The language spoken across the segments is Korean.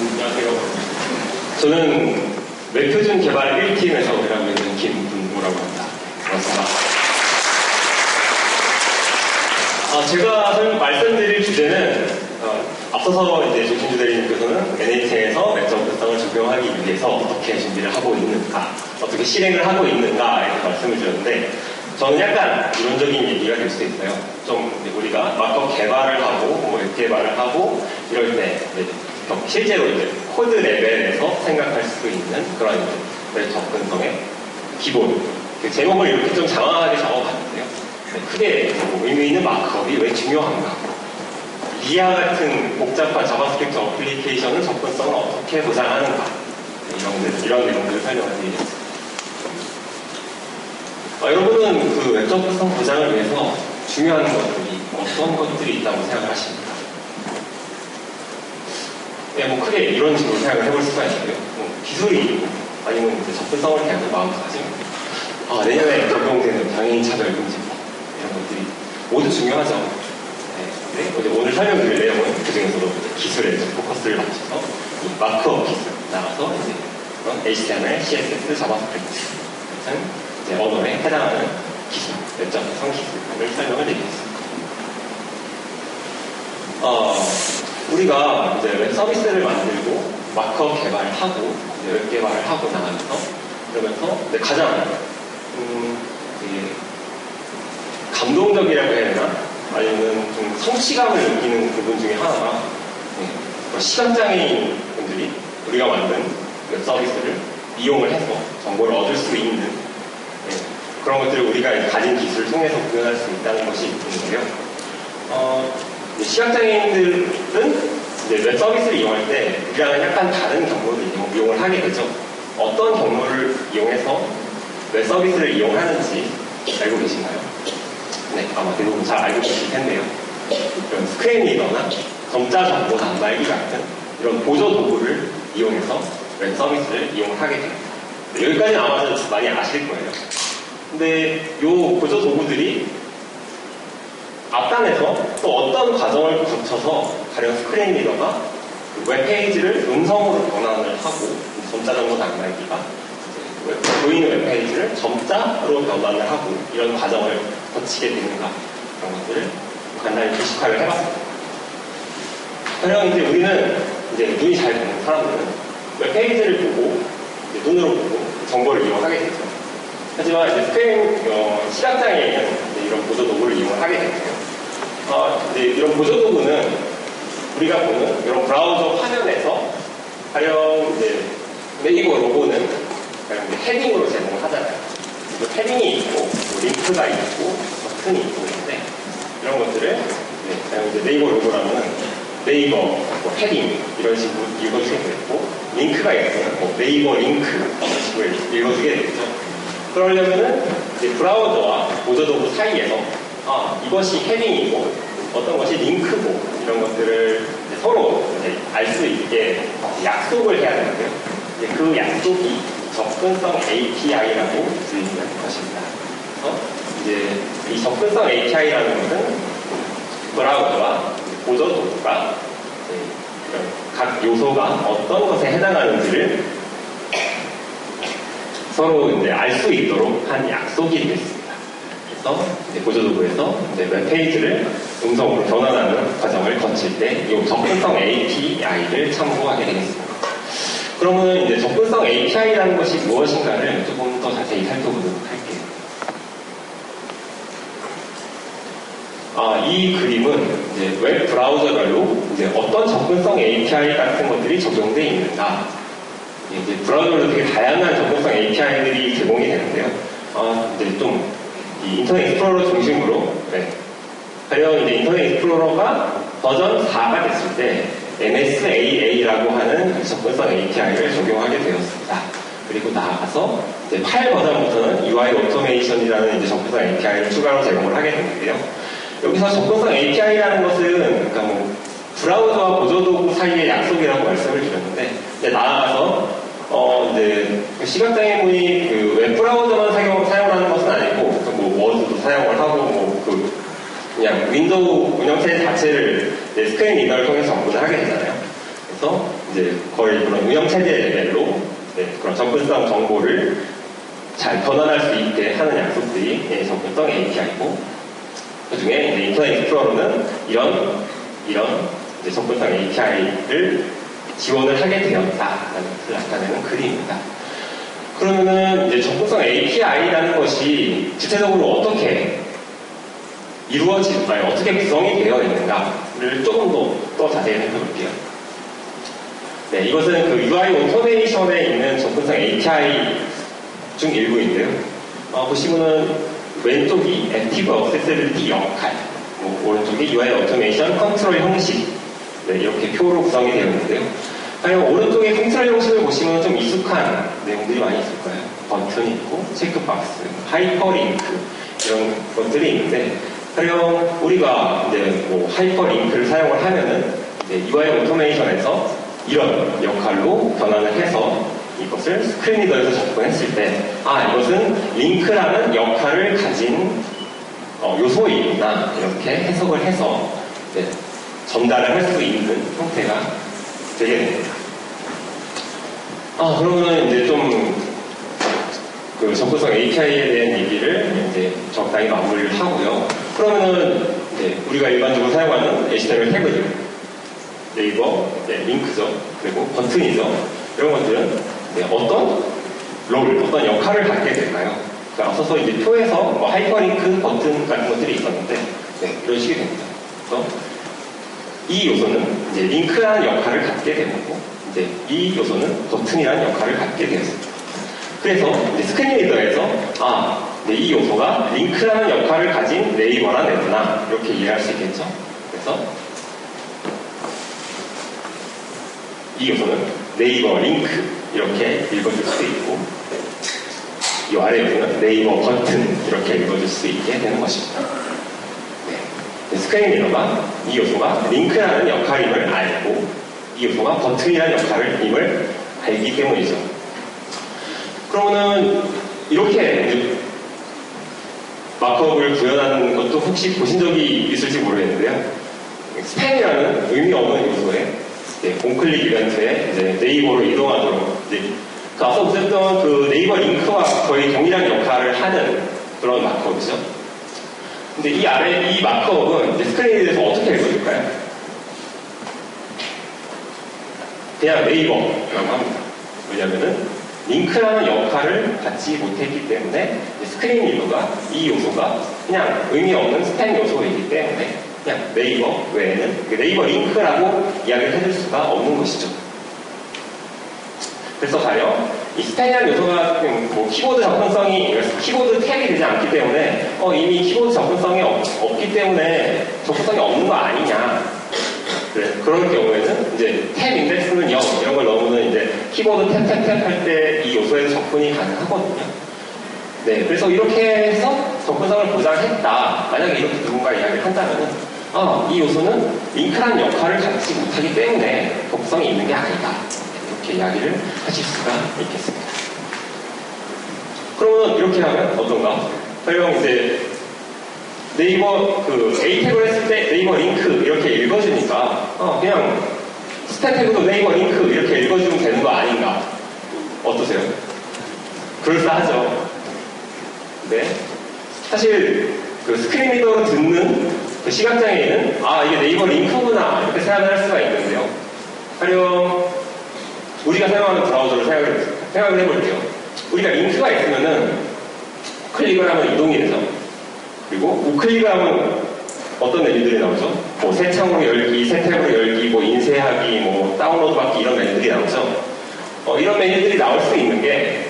안녕하세요. 저는 웹표준 개발 1팀에서 일하고 있는 김분모라고 합니다. 반갑습니다. 제가 말씀드릴 주제는 앞서서 이제 조신주 대리님께서는 NHN에서 웹 접근성을 적용하기 위해서 어떻게 준비를 하고 있는가, 어떻게 실행을 하고 있는가 이렇게 말씀을 주셨는데, 저는 약간 이론적인 얘기가 될 수도 있어요. 좀 우리가 마크업 개발을 하고 웹 개발을 하고 이럴 때 실제로 이제 코드 레벨에서 생각할 수 있는 그런 웹 접근성의 기본, 그 제목을 이렇게 좀 장황하게 적어봤는데요. 크게 의미 있는 마크업이 왜 중요한가, 이와 같은 복잡한 자바스크립트 어플리케이션은 접근성을 어떻게 보장하는가, 이런 내용들을 설명을 드리겠습니다. 여러분은 그 웹 접근성 보장을 위해서 중요한 것들이 어떤 것들이 있다고 생각하십니까? 뭐 크게 이런 식으로 생각을 해볼 수가 있는데요. 기술이 있고 아니면 이제 접근성을 대하는 마음가짐, 내년에 적용되는 장애인 차별 금지법, 이런 것들이 모두 중요하죠. 네, 오늘 설명드릴 내용은 그 중에서도 기술에 포커스를 맞춰서 이 마크업 기술 나가서 이제 그런 HTML, CSS, 자바스크립트 같은 이제 언어에 해당하는 기술, 웹 접근성 기술을 설명을 드리겠습니다. 우리가 이제 웹 서비스를 만들고 마크업 개발을 하고 이제 웹 개발을 하고 나가면서 그러면서 가장 감동적이라고 해야 되나? 아니면 좀 성취감을 느끼는 부분 중에 하나가 시각장애인 분들이 우리가 만든 웹 서비스를 이용을 해서 정보를 얻을 수 있는 그런 것들을 우리가 가진 기술을 통해서 구현할 수 있다는 것이 있는데요. 시각장애인들은 이제 웹 서비스를 이용할 때 우리랑은 약간 다른 경로를 이용을 하게 되죠. 어떤 경로를 이용해서 웹 서비스를 이용하는지 알고 계신가요? 네, 아마 대부분 잘 알고 계실 텐데요. 이런 스크린 리더나 점자 정보 단말기 같은 이런 보조 도구를 이용해서 웹 서비스를 이용하게 됩니다. 여기까지는 아마 많이 아실 거예요. 근데 이 보조 도구들이 앞단에서 또 어떤 과정을 거쳐서 가령 스크린 리더가 그 웹페이지를 음성으로 변환을 하고 점자 정보 단말기가 보이는 웹페이지를 점자로 변환을 하고 이런 과정을 거치게 되는가, 그런 것들을 간단히 도식화를 해봤습니다. 가령 이제 우리는 이제 눈이 잘 보는 사람들은 웹페이지를 보고 눈으로 보고 정보를 이용하게 되죠. 하지만 이제 스크린 시각장애인은 이런 보조 도구를 이용을 하게 되고요. 이제 이런 보조 도구는 우리가 보는 이런 브라우저 화면에서 가령 이제 네이버 로고는 헤딩으로 제공을 하잖아요. 헤딩이 있고, 링크가 있고, 버튼이 있고 있는데, 이런 것들을, 이제 네이버 로고라면 네이버 헤딩, 이런 식으로 읽어주게 되고, 링크가 있으면 네이버 링크, 이런 식으로 읽어주게 되죠. 그러려면은, 이제 브라우저와 보조도구 사이에서, 이것이 헤딩이고, 어떤 것이 링크고, 이런 것들을 서로 알 수 있게 약속을 해야 되는데요. 그 약속이 접근성 API라고 불리는 것입니다. 그래서 이제 이 접근성 API라는 것은 브라우저와 보조 도구가 각 요소가 어떤 것에 해당하는지를 서로 이제 알 수 있도록 한 약속이 되겠습니다. 그래서 이제 보조 도구에서 이제 웹페이지를 음성으로 변환하는 과정을 거칠 때 이 접근성 API를 참고하게 되겠습니다. 그러면 이제 접근성 API라는 것이 무엇인가를 조금 더 자세히 살펴보도록 할게요. 이 그림은 이제 웹 브라우저별로 이제 어떤 접근성 API 같은 것들이 적용되어 있는가. 이제 브라우저별로 되게 다양한 접근성 API들이 제공이 되는데요. 이제 좀 이 인터넷 익스플로러 중심으로, 가령 이제 인터넷 익스플로러가 버전 4가 됐을 때 MSAA라고 하는 접근성 API를 적용하게 되었습니다. 그리고 나아가서 이제 8 버전부터는 UI 오토메이션이라는 이제 접근성 API를 추가로 제공을 하게 되는데요. 여기서 접근성 API라는 것은 그러니까 브라우저와 보조도구 사이의 약속이라고 말씀을 드렸는데, 이제 나아가서 이제 시각장애인분이 그 웹브라우저만 사용하는 것은 아니고 워드도 사용을 하고 그냥 윈도우 운영체 자체를 스크린 리더를 통해서 업로드를 하게 되잖아요. 그래서 이제 거의 그런 운영체제 레벨로 그런 접근성 정보를 잘 변환할 수 있게 하는 약속들이 접근성 API고, 그 중에 이제 인터넷 익스플로러는 이런 이제 접근성 API를 지원을 하게 되었다라는 것을 나타내는 글입니다. 그러면은 이제 접근성 API라는 것이 구체적으로 어떻게 어떻게 구성이 되어 있는가를 조금 더 자세히 살펴볼게요. 네, 이것은 그 UI 오토메이션에 있는 접근성 API 중 일부인데요. 보시면은 왼쪽이 Active Accessibility 역할, 오른쪽이 UI 오토메이션 컨트롤 형식, 이렇게 표로 구성이 되어 있는데요. 과연 오른쪽의 컨트롤 형식을 보시면 좀 익숙한 내용들이 많이 있을 거예요. 버튼 있고, 체크박스, 하이퍼링크, 이런 것들이 있는데, 가령 우리가 이제 하이퍼링크를 사용을 하면은 이제 UI 오토메이션에서 이런 역할로 변환을 해서 이것을 스크린 리더에서 접근했을 때, 이것은 링크라는 역할을 가진 요소이구나, 이렇게 해석을 해서 전달을 할 수 있는 형태가 되게 됩니다. 그러면 이제 좀 그 접근성 API에 대한 얘기를 이제 적당히 마무리를 하고요. 그러면은 이제 우리가 일반적으로 사용하는 HTML 태그들, 네이버, 링크죠. 그리고 버튼이죠. 이런 것들은 어떤 역할을 갖게 될까요? 앞서서 이제 표에서 하이퍼링크, 버튼 같은 것들이 있었는데, 이런 식이 됩니다. 그래서 이 요소는 이제 링크라는 역할을 갖게 되고, 이제 이 요소는 버튼이라는 역할을 갖게 되었습니다. 그래서 이제 스크린 리더에서 이 요소가 링크라는 역할을 가진 네이버란 앱구나, 이렇게 이해할 수 있겠죠. 그래서 이 요소는 네이버 링크, 이렇게 읽어줄 수 있고, 이 아래 요소는 네이버 버튼, 이렇게 읽어줄 수 있게 되는 것입니다. 스크린 리더가 이 요소가 링크라는 역할임을 알고, 이 요소가 버튼이라는 역할임을 알기 때문이죠. 그러면은 이렇게 마크업을 구현하는 것도 혹시 보신 적이 있을지 모르겠는데요. 스팸이라는 의미 없는 요소에 onClick 이벤트에 이제 네이버로 이동하도록 앞서 보셨던 그 네이버 링크와 거의 동일한 역할을 하는 그런 마크업이죠. 근데 이 아래 이 마크업은 이제 스크린에 대해서 어떻게 읽어줄까요? 그냥 네이버라고 합니다. 왜냐면은 링크라는 역할을 갖지 못했기 때문에 스크린 리더가 이 요소가 그냥 의미 없는 스팸 요소이기 때문에 그냥 네이버 외에는 네이버 링크라고 이야기를 해줄 수가 없는 것이죠. 그래서 가령 이 스팸이라는 요소가 키보드 접근성이, 키보드 탭이 되지 않기 때문에 이미 키보드 접근성이 없기 때문에 접근성이 없는 거 아니냐. 그런 경우에는 이제 탭 인덱스는 0 이런 걸 넣으면 이제 키보드 탭 할 때 이 요소에서 접근이 가능하거든요. 그래서 이렇게 해서 접근성을 보장했다. 만약에 이렇게 누군가 이야기를 한다면은 이 요소는 링크라는 역할을 갖지 못하기 때문에 접근성이 있는 게 아니다. 이렇게 이야기를 하실 수가 있겠습니다. 그러면 이렇게 하면 어떤가? 가령 이제 네이버 A 태그를 했을 때 네이버 링크 이렇게 읽어주니까 그냥 스탯 태그도 네이버 링크 이렇게 읽어주면 되는 거 아닌가? 어떠세요? 그럴싸하죠. 사실 그 스크린 리더로 듣는 그 시각장애인은 이게 네이버 링크구나 이렇게 생각을 할 수가 있는데요. 가령 우리가 사용하는 브라우저를 생각을 해볼게요. 우리가 링크가 있으면은 클릭을 하면 이동이 되죠. 그리고 우클릭을 하면 어떤 메뉴들이 나오죠? 새 창으로 열기, 새 탭으로 열기, 인쇄하기, 다운로드 받기 이런 메뉴들이 나오죠. 이런 메뉴들이 나올 수 있는 게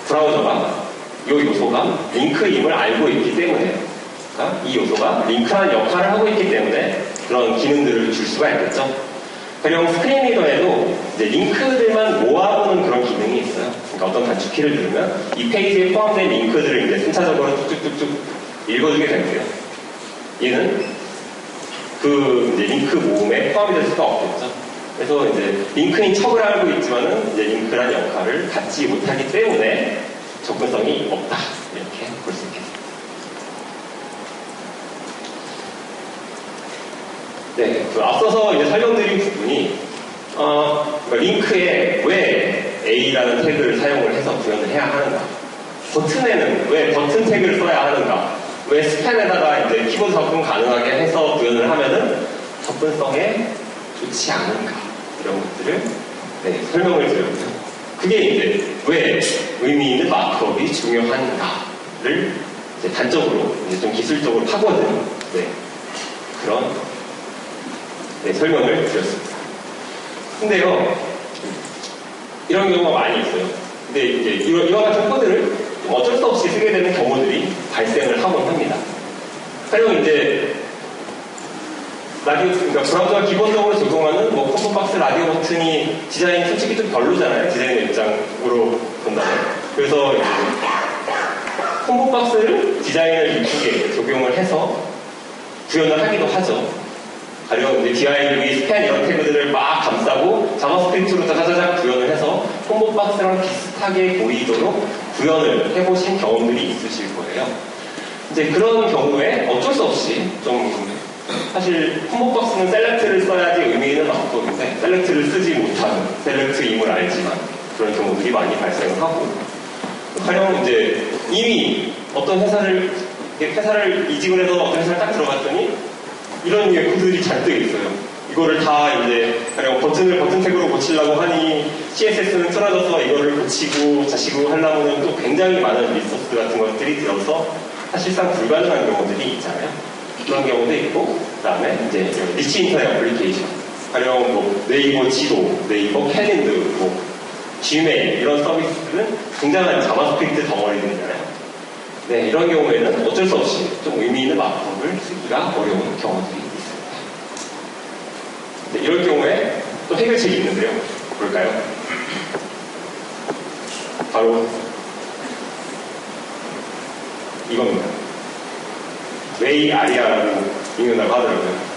브라우저가 이 요소가 링크임을 알고 있기 때문에, 그러니까 이 요소가 링크라는 역할을 하고 있기 때문에 그런 기능들을 줄 수가 있겠죠. 가령 스크린 리더에도 이제 링크들만 모아보는 그런 기능이 있어요. 그러니까 어떤 단축키를 누르면 이 페이지에 포함된 링크들을 이제 순차적으로 쭉쭉쭉 읽어주게 되는데요. 얘는 그 이제 링크 모음에 포함이 될 수가 없겠죠. 그래서 이제 링크인 척을 알고 있지만은 이제 링크란 역할을 갖지 못하기 때문에 접근성이 없다. 이렇게 볼 수 있겠습니다. 앞서서 이제 설명드린 부분이 그러니까 링크에 왜 A라는 태그를 사용을 해서 구현을 해야 하는가? 버튼에는 왜 버튼 태그를 써야 하는가? 왜 스팬에다가 이제 키보드 접근 가능하게 해서 구현을 하면은 접근성에 좋지 않은가? 이런 것들을 설명을 드렸고요. 그게 이제 왜 의미 있는 마크업이 중요한가를 이제 단적으로 이제 좀 기술적으로 파고든 그런 설명을 드렸습니다. 근데요, 이런 경우가 많이 있어요. 근데 이제 이와 같은 코드를 좀 어쩔 수 없이 쓰게 되는 경우들이 발생을 하곤 합니다. 가령 이제 라디오, 그러니까 브라우저가 기본적으로 제공하는 뭐 콤보박스 라디오 버튼이 디자인이 솔직히 좀 별로잖아요. 디자인의 입장으로 본다면. 그래서 콤보박스를 디자인을 이쁘게 적용을 해서 구현을 하기도 하죠. 가령 이제 div, 스팬 이런 태그들을 막 감싸고 자바스크립트로 짜자자작 구현을 해서 콤보박스랑 비슷하게 보이도록 구현을 해보신 경험들이 있으실 거예요. 이제 그런 경우에 어쩔 수 없이 좀 사실 콤보박스는 셀렉트를 써야지 의미 있는 마크업인데 셀렉트를 쓰지 못하는 셀렉트임을 알지만 그런 경우들이 많이 발생을 하고 가령 이제 이미 어떤 회사를 이직을 해서 어떤 회사를 딱 들어갔더니 이런 류의 코드들이 잔뜩 있어요. 이거를 다 이제 가령 버튼 태그로 고치려고 하니 CSS는 틀어져서 이거를 고치고 자시고 하려면 또 굉장히 많은 리소스 같은 것들이 들어서 사실상 불가능한 경우들이 있잖아요. 그런 경우도 있고, 그 다음에 이제 리치 인터넷 어플리케이션. 가령 뭐 네이버 지도, 네이버 캘린더, 뭐 지메일 이런 서비스들은 굉장한 자바스크립트 덩어리들이잖아요. 이런 경우에는 어쩔 수 없이 좀 의미 있는 마크업을 쓰기가 어려운 경우들이 있습니다. 이럴 경우에 또 해결책이 있는데요. 볼까요? 바로 이겁니다. 웨이 아리아라고 읽는다고 하더라고요.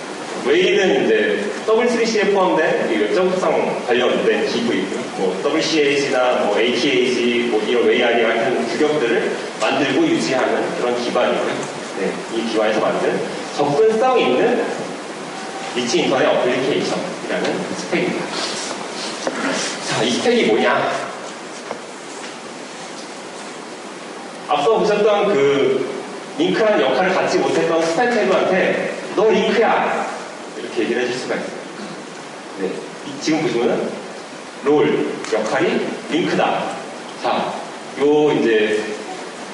웨이는 이제 W3C에 포함된 웹적 특성 관련된 기구이고요. 뭐 WCAG나 뭐 ATAG, 뭐 이런 웨이 아리아 같은 규격들을 만들고 유지하는 그런 기반이고요. 이 기반에서 만든 접근성 있는 리치 인터넷 어플리케이션이라는 스펙입니다. 자, 이 스펙이 뭐냐? 앞서 보셨던 그 링크라는 역할을 갖지 못했던 스팬 태그한테 너 링크야! 이렇게 얘기를 해줄 수가 있어요. 지금 보시면은 롤 역할이 링크다. 자, 요 이제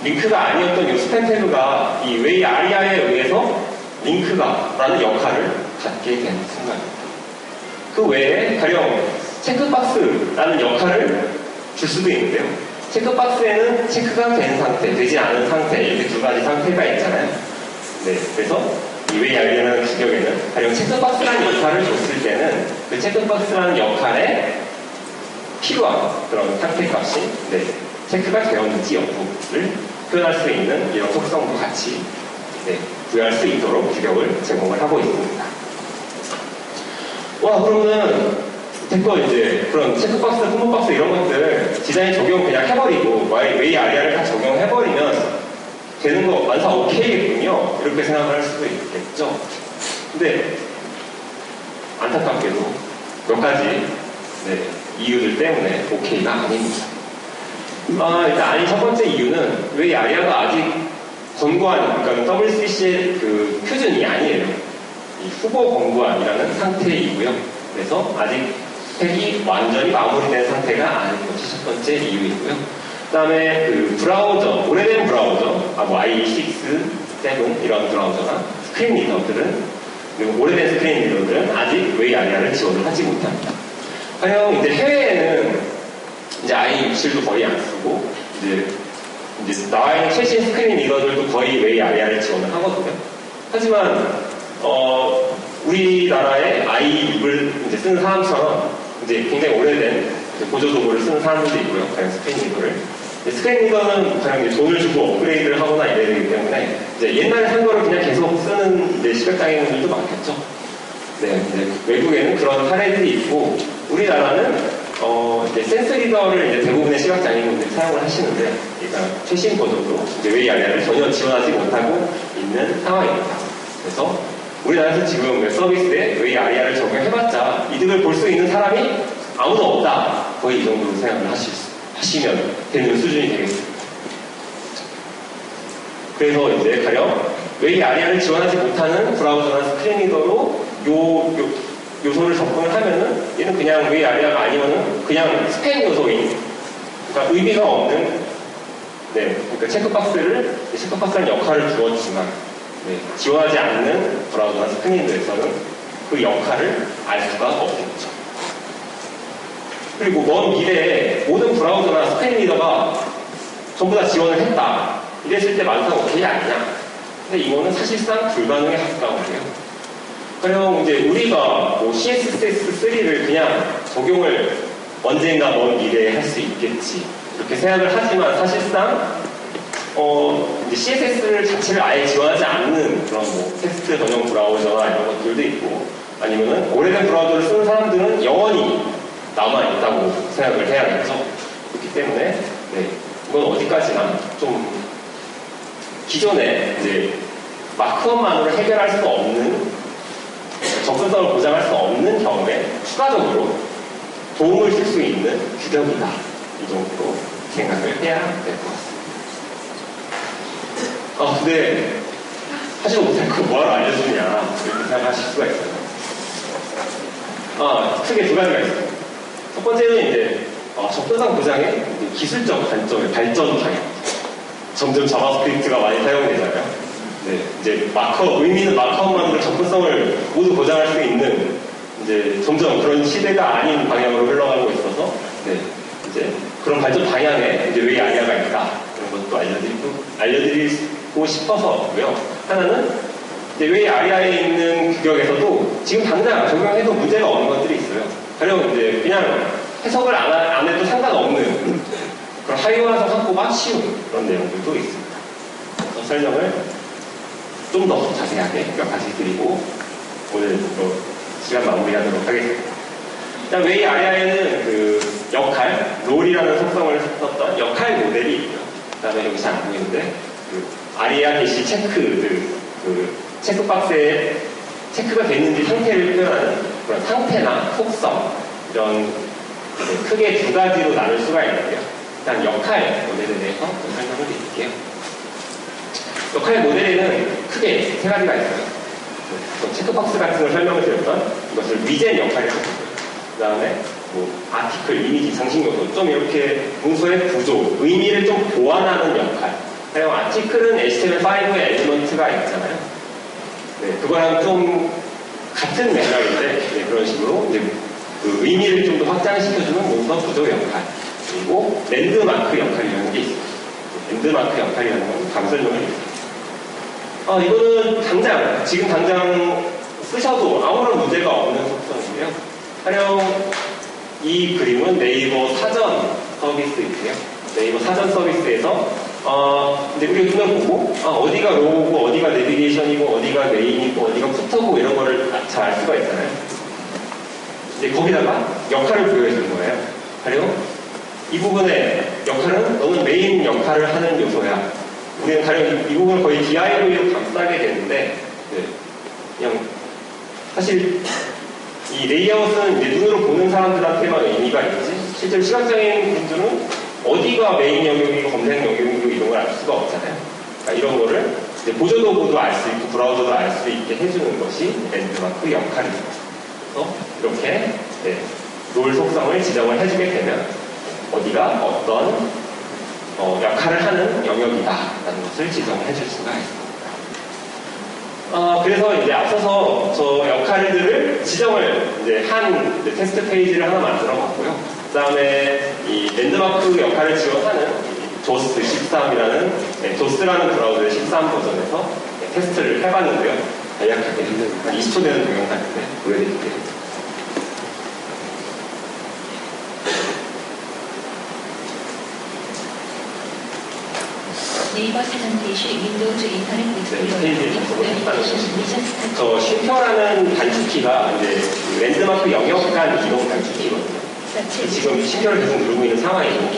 링크가 아니었던 요 스팬 태그가 이 웨이 아리아에 의해서 링크가라는 역할을 갖게 되는 순간입니다. 그 외에 가령 체크박스라는 역할을 줄 수도 있는데요. 체크박스에는 체크가 된 상태, 되지 않은 상태, 이렇게 두 가지 상태가 있잖아요. 그래서 이 웨이 아리아라는 규격에는 가령 체크박스라는 역할을 줬을 때는 그 체크박스라는 역할에 필요한 그런 상태 값이 체크가 되었는지 여부를 표현할 수 있는 이런 속성도 같이 부여할 수 있도록 규격을 제공을 하고 있습니다. 와, 그러면 됐고 이제 그런 체크박스, 콤보박스 이런 것들 디자인 적용 그냥 해버리고 웨이 아리아를 다 적용해버리면 되는 거 완사 오케이겠군요. 이렇게 생각을 할 수도 있겠죠. 근데 안타깝게도 몇 가지 이유들 때문에 오케이가 아닙니다. 일단 첫 번째 이유는 웨이 아리아가 아직 권고안, 그러니까 W3C의 그 표준이 아니에요. 이 후보 권고안이라는 상태이고요. 그래서 아직 스펙이 완전히 마무리된 상태가 아닌 것이 첫 번째 이유이고요. 그 다음에 그 브라우저, 오래된 브라우저, 뭐 i6, 7 이런 브라우저나 스크린 리더들은, 그리고 오래된 스크린 리더들은 아직 웨이 아리아를 지원을 하지 못합니다. 가령 이제 해외에는 이제 i67도 거의 안 쓰고, 이제 나와 있는 최신 스크린 리더들도 거의 웨이 아리아를 지원을 하거든요. 하지만, 우리나라의 i6을 이제 쓰는 사람처럼 이제 굉장히 오래된 보조 도구를 쓰는 사람들도 있고요. 가령 스크린 리더를. 스크린 리더는 가령 돈을 주고 업그레이드를 하거나 이래야 되기 때문에 이제 옛날에 산 거를 그냥 계속 쓰는 시각장애인들도 많겠죠. 이제 외국에는 그런 사례들이 있고 우리나라는 이제 센스 리더를 이제 대부분의 시각장애인분들이 사용을 하시는데, 그러니까 최신 버전으로 이제 웨이 아리아를 전혀 지원하지 못하고 있는 상황입니다. 그래서 우리나라에서 지금 웹 서비스에 웨이 아리아를 적용해봤자 이득을 볼 수 있는 사람이 아무도 없다. 거의 이 정도로 생각을 하시면 되는 수준이 되겠습니다. 그래서 이제 가령 웨이 아리아를 지원하지 못하는 브라우저나 스크린 리더로 요소를 접근을 하면은 얘는 그냥 웨이 아리아가 아니면은 그냥 스팸 요소인, 그러니까 의미가 없는, 그러니까 체크박스라는 역할을 주었지만, 지원하지 않는 브라우저나 스크린 리더에서는 그 역할을 알 수가 없겠죠. 그리고 먼 미래에 모든 브라우저나 스크린 리더가 전부 다 지원을 했다. 이랬을 때 만상 오케이 아니냐? 근데 이거는 사실상 불가능에 가까워요. 그럼 이제 우리가 뭐 CSS3를 그냥 적용을 언젠가 먼 미래에 할 수 있겠지. 이렇게 생각을 하지만 사실상 이제 CSS 자체를 아예 지원하지 않는 그런 뭐 텍스트 전용 브라우저나 이런 것들도 있고, 아니면은 오래된 브라우저를 쓰는 사람들은 영원히 남아있다고 생각을 해야겠죠. 그렇기 때문에, 이건 어디까지나 좀 기존에 이제 마크업만으로 해결할 수 없는, 접근성을 보장할 수 없는 경우에 추가적으로 도움을 줄 수 있는 규격이다. 이 정도로 생각을 해야 될 것 같습니다. 근데 하지도 못할 거 뭐하러 알려주냐 이렇게 생각하실 수가 있어요. 크게 두 가지가 있어요. 첫 번째는 이제 접근성 보장의 기술적 관점의 발전 방향. 점점 자바스크립트가 많이 사용되잖아요. 이제 의미는 마크업만으로 접근성을 모두 보장할 수 있는, 이제 점점 그런 시대가 아닌 방향으로 흘러가고 있어서, 이제 그런 발전 방향에 이제 웨이 아리아가 있다. 그런 것도 알려드리고 싶어서고요. 하나는 이제 웨이 아리아에 있는 규격에서도 지금 당장 적용해도 문제가 없는 것들이 있어요. 가령 이제 그냥 해석을 안 해도 상관없는 그런 하이원화성 확보가 쉬운 그런 내용들도 있습니다. 그래서 설명을 좀 더 자세하게 몇 가지 드리고 오늘 시간 마무리하도록 하겠습니다. 일단 웨이 아리아에는 그 역할, 롤이라는 속성을 썼던 역할 모델이 있고요. 그 다음에 여기 잘 안 보이는데 그 아리아 게시 체크, 그 체크박스에 체크가 됐는지 상태를 표현하는 그런 상태나 속성, 이런 크게 두 가지로 나눌 수가 있는데요. 일단 역할 모델에 대해서 좀 설명을 드릴게요. 역할 모델에는 크게 세 가지가 있어요. 체크박스 같은 걸 설명을 드렸던 이것을 위젠 역할이라고 하고요. 그 다음에 아티클, 이미지, 장식 요소, 좀 이렇게 문서의 구조, 의미를 좀 보완하는 역할. 가령 아티클은 HTML5의 엘리먼트가 있잖아요. 그거랑 좀 같은 맥락인데 그런 식으로 이제 그 의미를 좀 더 확장시켜주는 문서 구조 역할. 그리고 랜드마크 역할이라는 게 있어요. 랜드마크 역할이라는 건 다음 설명을 드릴게요. 이거는 지금 당장 쓰셔도 아무런 문제가 없는 속성이고요. 가령 이 그림은 네이버 사전 서비스이고요. 네이버 사전 서비스에서 이제 우리가 눈을 보고 어디가 로우고 어디가 내비게이션이고 어디가 메인이고 어디가 푸터고 이런 거를 잘 알 수가 있잖아요. 이제 거기다가 역할을 부여해주는 거예요. 가령 이 부분의 역할은 너는 메인 역할을 하는 요소야. 우리는 가령 이 부분을 거의 DIY로 감싸게 되는데, 그냥 사실 이 레이아웃은 이제 눈으로 보는 사람들한테만 의미가 있지, 실제로 시각장애인 분들은 어디가 메인 영역이고 검색 영역이고 이런 걸 알 수가 없잖아요. 그러니까 이런 거를 이제 보조도구도 알 수 있고 브라우저도 알 수 있게 해주는 것이 랜드마크 역할입니다. 그래서 이렇게 롤 속성을 지정을 해주게 되면 어디가 어떤 역할을 하는 영역이다라는 것을 지정해 줄 수가 있습니다. 그래서 이제 앞서서 저 역할들을 지정을 이제 한 테스트 페이지를 하나 만들어 봤고요. 그 다음에 이 랜드마크 역할을 지원하는 조스 13이라는 조스라는 브라우저의 13 버전에서 테스트를 해봤는데요. 간략하게 한 20초 되는 동영상인데 보여드릴게요. 네이버 사전 게시 윈도우즈 인터넷 저 쉼표라는 단축키가 이제 랜드마크 영역 간 이동 단축키거든요. 지금 쉼표를 계속 누르고 있는 상황이고,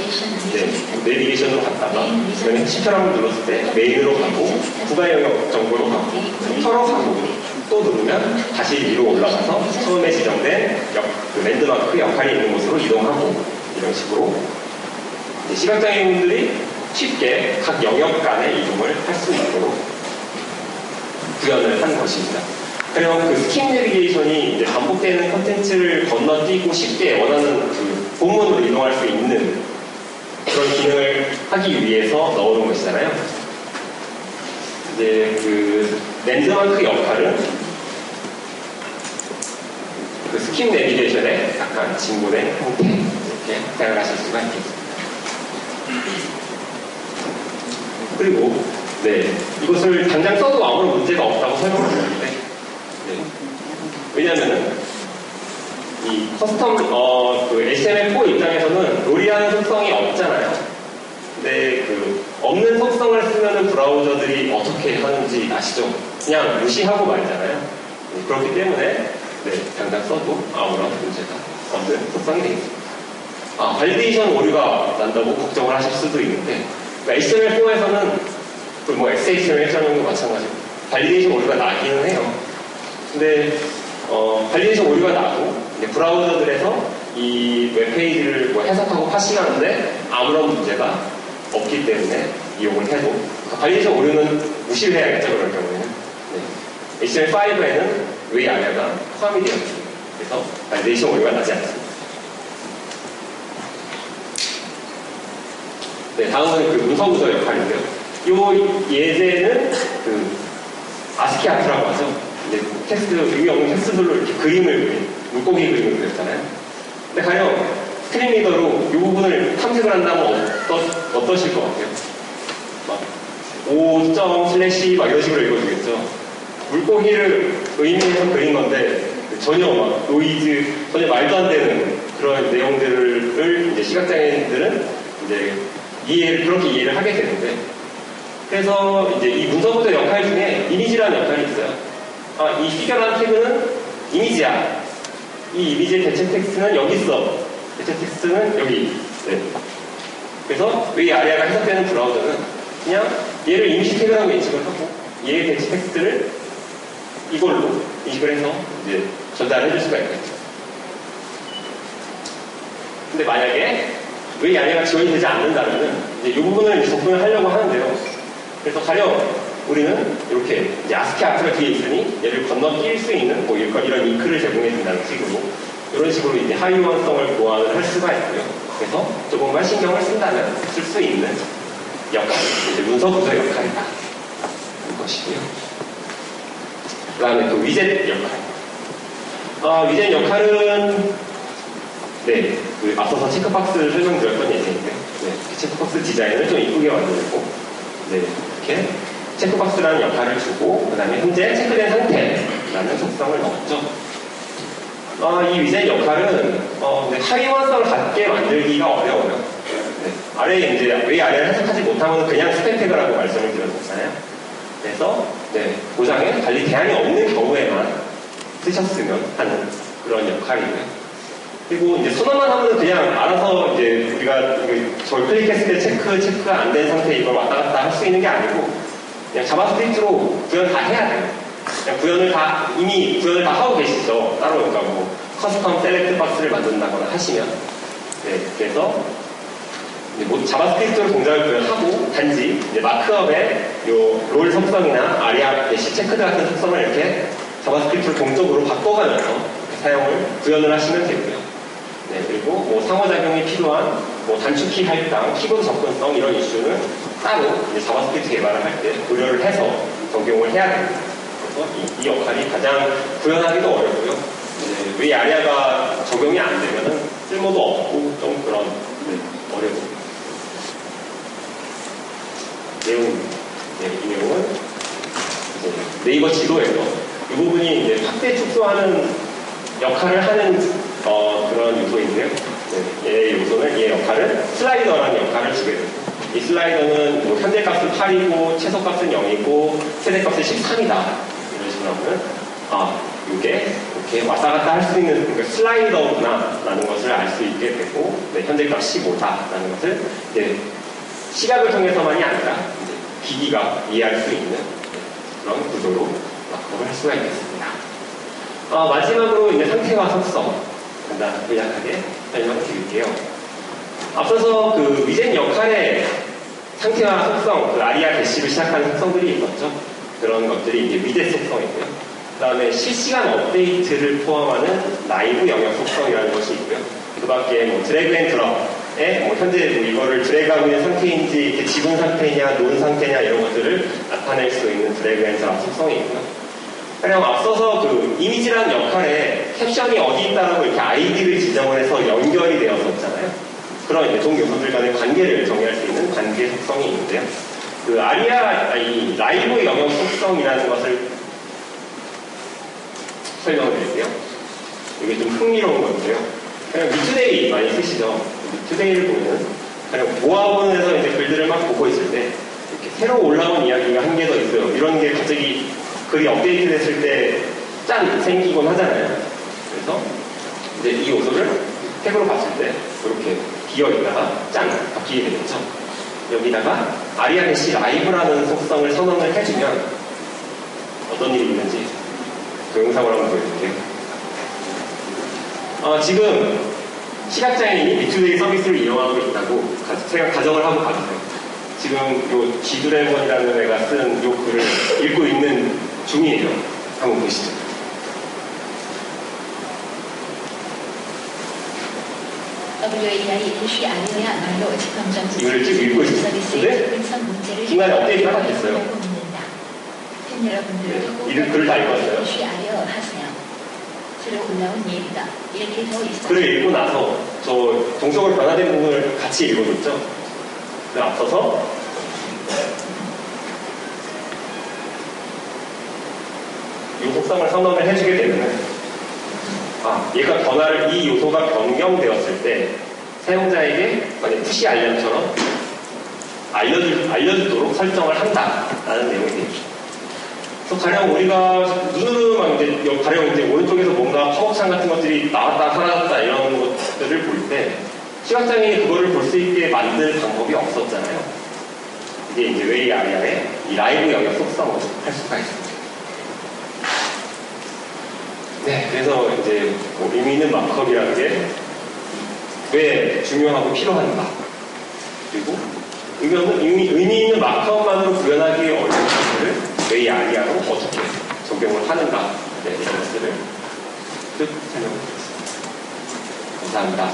내비게이션으로 갔다가 그다음에 쉼표를 한번 눌렀을 때 메인으로 가고 구간 영역 정보로 가고 쉼표로 가고 또 누르면 다시 위로 올라가서 처음에 지정된 그 랜드마크 랜드마크 역할이 있는 곳으로 이동하고 이런 식으로 이제 시각장애인분들이 쉽게 각 영역 간의 이동을 할 수 있도록 구현을 한 것입니다. 그럼 그 스킨 내비게이션이 이제 반복되는 컨텐츠를 건너뛰고 쉽게 원하는 그 본문으로 이동할 수 있는 그런 기능을 하기 위해서 넣어놓은 것이잖아요. 이제 그 랜드마크 역할은 그 스킨 내비게이션의 약간 진보된 형태 이렇게 생각하실 수가 있겠습니다. 그리고 네 이것을 당장 써도 아무런 문제가 없다고 설명을 드렸는데 네. 왜냐하면은 이 커스텀 그 HTML4 입장에서는 롤이라는 속성이 없잖아요. 근데 그 없는 속성을 쓰면은 브라우저들이 어떻게 하는지 아시죠? 그냥 무시하고 말잖아요. 네, 그렇기 때문에 네, 당장 써도 아무런 문제가 없는 속성이 되겠습니다. 발리데이션 오류가 난다고 걱정을 하실 수도 있는데 HTML4에서는 뭐 XHTML 정도 마찬가지고 발리데이션 오류가 나기는 해요. 근데 발리데이션 오류가 나도 브라우저들에서 이 웹페이지를 뭐 해석하고 파싱하는데 아무런 문제가 없기 때문에 이용을 해도 발리데이션 오류는 무시를 해야겠죠. 그럴 경우에는 네. HTML5에는 웨이 아래가 포함이 되어 있습니다. 그래서 발리데이션 오류가 나지 않습니다. 네, 다음은 그 문서 구조 역할인데요. 이 예제는 그 아스키 아트라고 하죠. 이제 텍스트, 의미 없는 텍스트들로 이렇게 물고기 그림을 그렸잖아요. 근데 과연 스크린 리더로 이 부분을 탐색을 한다면 어떠실 것 같아요? 막 5./ 막 이런 식으로 읽어주겠죠. 물고기를 의미해서 그린 건데 전혀 막 노이즈, 전혀 말도 안 되는 그런 내용들을 이제 시각장애인들은 이제 그렇게 이해를 하게 되는데, 그래서 이제 이 문서구조 역할 중에 이미지라는 역할이 있어요. 이 피겨라는 태그는 이미지야. 이 이미지의 대체 텍스트는 여기 있어. 대체 텍스트는 여기. 네. 그래서 이 아래가 해석되는 브라우저는 그냥 얘를 이미지 태그라고 인식을 하고 얘의 대체 텍스트를 이걸로 인식을 해서 이제 전달을 해줄 수가 있겠죠. 근데 만약에 왜 이 아래가 지원이 되지 않는다면 이제 이 부분을 이제 접근을 하려고 하는데요. 그래서 가령 우리는 이렇게 이제 아스키 아트가 뒤에 있으니 얘를 건너뛸 수 있는 뭐 이런 잉크를 제공해 준다는 식으로 이런 식으로 이제 하위원성을 보완을 할 수가 있고요. 그래서 조금만 신경을 쓴다면 쓸 수 있는 역할, 이제 문서 구조 역할이다. 것이고요. 그 다음에 그 위젯 역할. 위젯 역할은 네, 그 앞서서 체크박스를 설명드렸던 예제인데, 네, 체크박스 디자인을 좀 이쁘게 만들고, 네, 이렇게 체크박스라는 역할을 주고, 그 다음에 현재 체크된 상태라는 속성을 넣었죠. 이 위젯 역할은 하위원성을 갖게 만들기가 어려워요. 네, 아래에 이제 왜 아래를 해석하지 못하면 그냥 스팸 태그라고 말씀을 드렸잖아요. 그래서 네, 고장에 달리 대안이 없는 경우에만 쓰셨으면 하는 그런 역할이고요. 그리고 이제 선언만 하면 그냥 알아서 이제 우리가 저를 클릭했을 때 체크가 안 된 상태에 이걸 왔다 갔다 할 수 있는 게 아니고 그냥 자바스크립트로 구현 다 해야 돼요. 그냥 이미 구현을 다 하고 계시죠. 따로 그러니까 뭐 커스텀 셀렉트 박스를 만든다거나 하시면 네, 그래서 뭐 자바스크립트로 동작을 구현하고 단지 이제 마크업의 요 롤 속성이나 아리아 대시 체크드 같은 속성을 이렇게 자바스크립트로 동적으로 바꿔가면서 사용을 구현을 하시면 되고요. 네, 그리고 뭐 상호작용이 필요한 뭐 단축키 할당, 키보드 접근성 이런 이슈는 따로 이제 자바스크립트 개발을 할 때 고려를 해서 적용을 해야 됩니다. 그래서 이 역할이 가장 구현하기도 어렵고요. 왜 아리아가 적용이 안 되면은 쓸모도 없고 좀 그런 어려운 내용입니다. 네, 이 내용은 이제 네이버 지도에서 이 부분이 이제 확대 축소하는 역할을 하는 그런 요소인데요. 네, 얘 요소는 얘 역할을 슬라이더라는 역할을 주게 됩니다. 이 슬라이더는 뭐 현재값은 8이고 최소값은 0이고 최대값은 13이다. 이런 식으로 하면 이게 이렇게 왔다 갔다 할 수 있는 그러니까 슬라이더구나 라는 것을 알 수 있게 되고 네, 현재값 15다 라는 것을 이제 시각을 통해서만이 아니라 이제 기기가 이해할 수 있는 그런 구조로 마크업을 할 수가 있겠습니다. 마지막으로 이제 상태와 속성 된다. 요약하게 설명을 드릴게요. 앞서서 그 위젠 역할의 상태와 속성, 그 아리아 대시를 시작하는 속성들이 있었죠. 그런 것들이 이제 미대 속성이고요. 그 다음에 실시간 업데이트를 포함하는 라이브 영역 속성이라는 것이 있고요. 그 밖에 뭐 드래그 앤 드롭에 뭐 현재 뭐 이거를 드래그하고 있는 상태인지 이렇게 지분 상태냐, 논 상태냐 이런 것들을 나타낼 수 있는 드래그 앤 드롭 속성이 있고요. 그냥 앞서서 그 이미지라는 역할에 캡션이 어디 있다라고 이렇게 아이디를 지정을 해서 연결이 되었었잖아요. 그런 이제 동 요소들 간의 관계를 정의할 수 있는 관계 속성이 있는데요. 그 이 라이브 영역 속성이라는 것을 설명을 드릴게요. 이게 좀 흥미로운 건데요. 그냥 미투데이 많이 쓰시죠. 미투데이를 보면은 그냥 모아본에서 이제 글들을 막 보고 있을 때 이렇게 새로 올라온 이야기가 한 개 더 있어요. 이런 게 갑자기 글이 업데이트 됐을 때 짠! 생기곤 하잖아요. 그래서 이제 이 요소를 탭으로 봤을 때 이렇게 비어 있다가 짠! 바뀌게 되겠죠. 여기다가 아리아게시 라이브라는 속성을 선언을 해주면 어떤 일이 있는지 그 영상을 한번 보여드릴게요. 지금 시각장애인이 미투데이 서비스를 이용하고 있다고 가정을 하고 가주세요. 지금 요 지드래곤이라는 애가 쓴 요 글을 읽고 있는 중이에요. 한번 보시죠. WAI 대시 아리아야말로 직감정 이거를 쭉 읽고 있는데 접근성 문제를 중간에 업데이트가 됐어요. 팬 여러분들도 이 글을 다 읽었어요. 대시 아리아 하세요. 새로 올라온 얘기가 이렇게 더 있어요. 글을 읽고 나서 저 동적으로 변화된 부분을 같이 읽어줬죠. 그 앞서서 이 속성을 선언을 해주게 되면 얘가 이 요소가 변경되었을 때 사용자에게 만약 푸시 알람처럼 알려주도록 설정을 한다라는 내용이 되죠. 그래서 가령 우리가 눈으로 막 이제 가령 이제 오른쪽에서 뭔가 화목창 같은 것들이 나왔다 사라졌다 이런 것들을 볼 때 시각장애인이 그거를 볼 수 있게 만들 방법이 없었잖아요. 이게 이제 웨이 아리아의 이 라이브 영역 속성을 할 수가 있습니다. 네, 그래서 이제 뭐 의미 있는 마크업이라는 게 왜 중요하고 필요한가, 그리고 의미 있는 마크업만으로 구현하기 어려운 것들을 웨이 아리아로 어떻게 적용을 하는가, 네, 이런 것들을 쭉 설명드리겠습니다. 감사합니다.